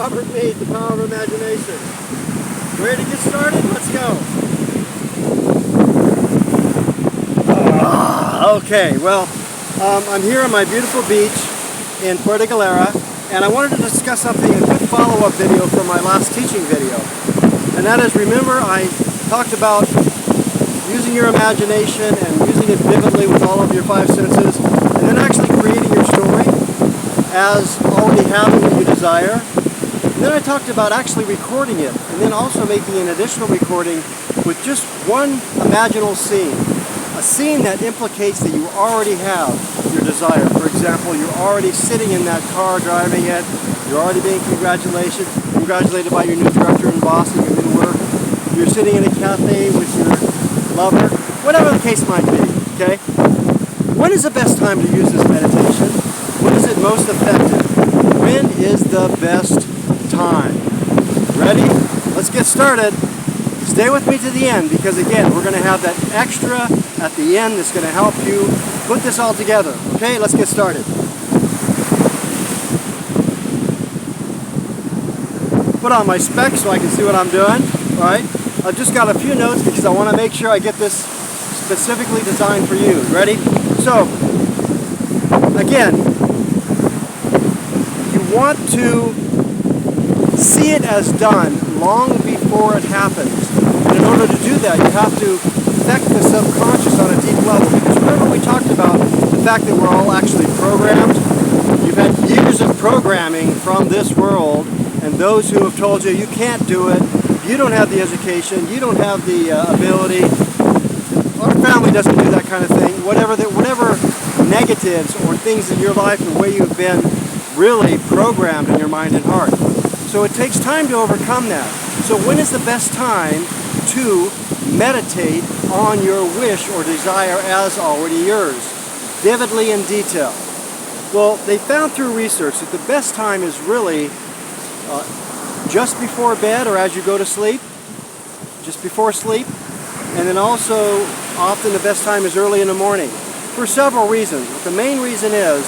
Robert Mead, The Power of Imagination. Ready to get started? Let's go. Okay, well, I'm here on my beautiful beach in Puerto Galera, and I wanted to discuss something, a quick follow-up video from my last teaching video. And that is, remember I talked about using your imagination and using it vividly with all of your five senses, and then actually creating your story as already having what you desire. And then I talked about actually recording it, and then also making an additional recording with just one imaginal scene. A scene that implicates that you already have your desire. For example, you're already sitting in that car driving it, you're already being congratulated by your new director and boss in your new work, you're sitting in a cafe with your lover, whatever the case might be, okay? When is the best time to use this meditation? When is it most effective? When is the best time? Ready? Let's get started. Stay with me to the end, because again, we're going to have that extra at the end that's going to help you put this all together. Okay, let's get started. Put on my specs so I can see what I'm doing. All right, I've just got a few notes because I want to make sure I get this specifically designed for you. Ready? So, again, you want to see it as done long before it happens. And in order to do that, you have to affect the subconscious on a deep level. Because remember, we talked about the fact that we're all actually programmed. You've had years of programming from this world, and those who have told you you can't do it, you don't have the education, you don't have the ability, our family doesn't do that kind of thing, whatever negatives or things in your life, the way you've been really programmed in your mind and heart. So it takes time to overcome that. So when is the best time to meditate on your wish or desire as already yours, vividly in detail? Well, they found through research that the best time is really just before bed or as you go to sleep, just before sleep, and then also often the best time is early in the morning, for several reasons. But the main reason is,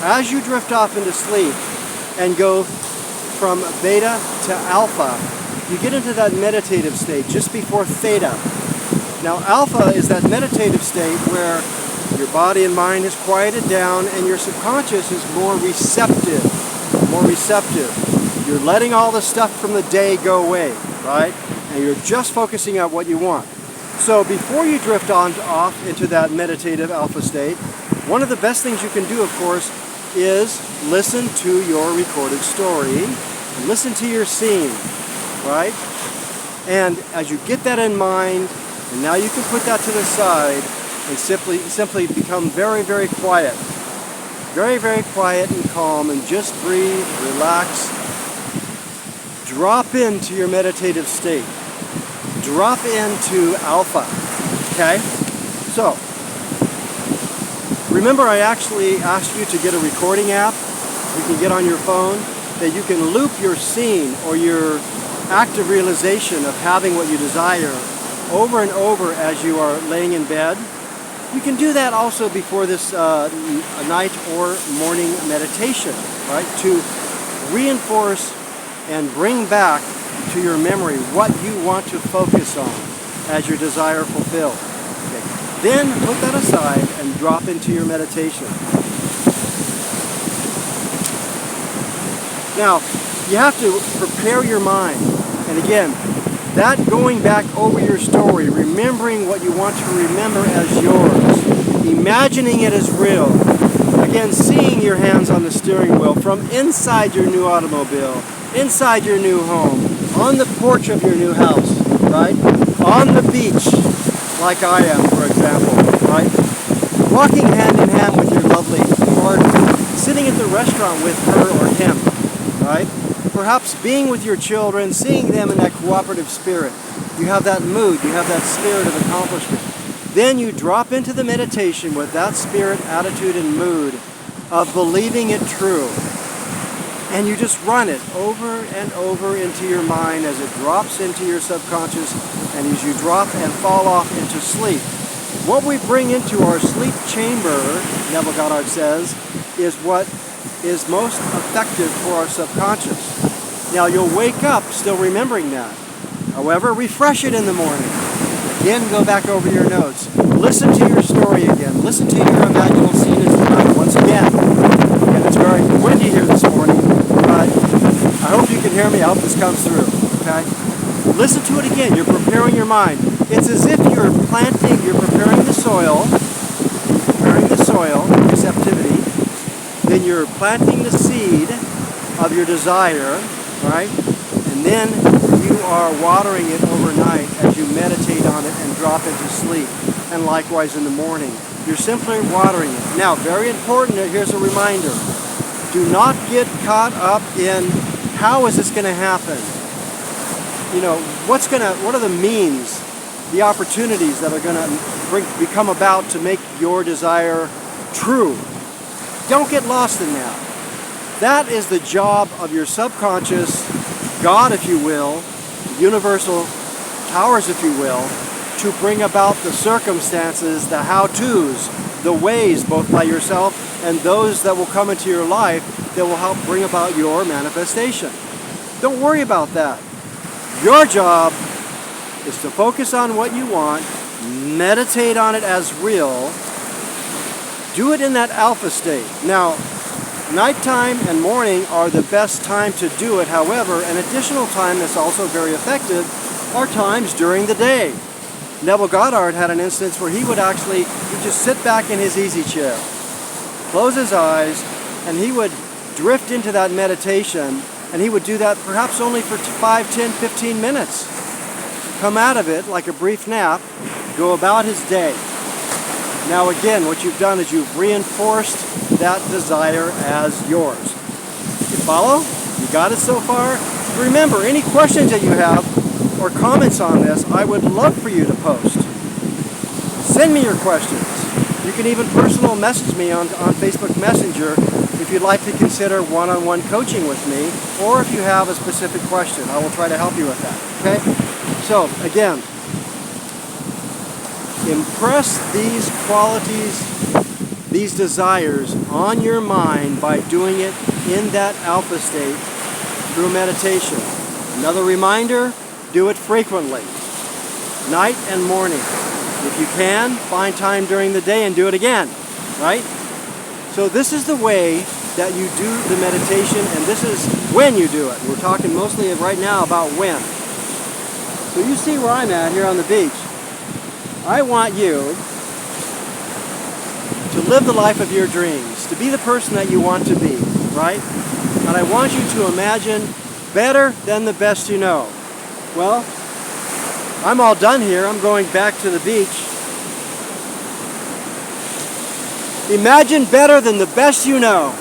as you drift off into sleep and go from beta to alpha, you get into that meditative state just before theta. Now alpha is that meditative state where your body and mind is quieted down and your subconscious is more receptive. You're letting all the stuff from the day go away, right? And you're just focusing on what you want. So before you drift off into that meditative alpha state, one of the best things you can do, of course, is listen to your recorded story, listen to your scene, right? And as you get that in mind, and now you can put that to the side and simply become very, very quiet. Very, very quiet and calm, and just breathe, relax. Drop into your meditative state. Drop into alpha, okay? So, remember I actually asked you to get a recording app you can get on your phone that you can loop your scene or your active realization of having what you desire over and over as you are laying in bed. You can do that also before this night or morning meditation, right? To reinforce and bring back to your memory what you want to focus on as your desire fulfilled. Okay. Then put that aside and drop into your meditation. Now, you have to prepare your mind. And again, that going back over your story, remembering what you want to remember as yours, imagining it as real. Again, seeing your hands on the steering wheel from inside your new automobile, inside your new home, on the porch of your new house, right? On the beach, like I am, for example, right? Walking hand in hand with your lovely partner, sitting at the restaurant with her or him, right? Perhaps being with your children, seeing them in that cooperative spirit. You have that mood, you have that spirit of accomplishment. Then you drop into the meditation with that spirit, attitude, and mood of believing it true. And you just run it over and over into your mind as it drops into your subconscious and as you drop and fall off into sleep. What we bring into our sleep chamber, Neville Goddard says, is what is most effective for our subconscious. Now you'll wake up still remembering that. However, refresh it in the morning. Again, go back over your notes. Listen to your story again. Listen to your imaginal scene as the night once again. And it's very windy here this morning, but I hope you can hear me. I hope this comes through. Okay? Listen to it again. You're preparing your mind. It's as if you're planting, you're preparing the soil, receptivity, then you're planting the seed of your desire, right? And then you are watering it overnight as you meditate on it and drop into sleep. And likewise in the morning. You're simply watering it. Now, very important, here's a reminder. Do not get caught up in how is this going to happen? You know, what are the means, the opportunities that are going to become about to make your desire true? Don't get lost in that. That is the job of your subconscious, God, if you will, universal powers, if you will, to bring about the circumstances, the how-tos, the ways, both by yourself and those that will come into your life that will help bring about your manifestation. Don't worry about that. Your job is to focus on what you want, meditate on it as real, do it in that alpha state. Now, nighttime and morning are the best time to do it. However, an additional time that's also very effective are times during the day. Neville Goddard had an instance where he'd just sit back in his easy chair, close his eyes, and he would drift into that meditation, and he would do that perhaps only for 5, 10, 15 minutes. Come out of it like a brief nap, go about his day. Now again, what you've done is you've reinforced that desire as yours. You follow? You got it so far? Remember, any questions that you have or comments on this, I would love for you to post. Send me your questions. You can even personal message me on Facebook Messenger if you'd like to consider one-on-one coaching with me, or if you have a specific question. I will try to help you with that. Okay? So, again, impress these qualities, these desires on your mind by doing it in that alpha state through meditation. Another reminder, do it frequently, night and morning. If you can, find time during the day and do it again, right? So this is the way that you do the meditation, and this is when you do it. We're talking mostly right now about when. So you see where I'm at here on the beach. I want you to live the life of your dreams, to be the person that you want to be, right? And I want you to imagine better than the best you know. Well, I'm all done here. I'm going back to the beach. Imagine better than the best you know.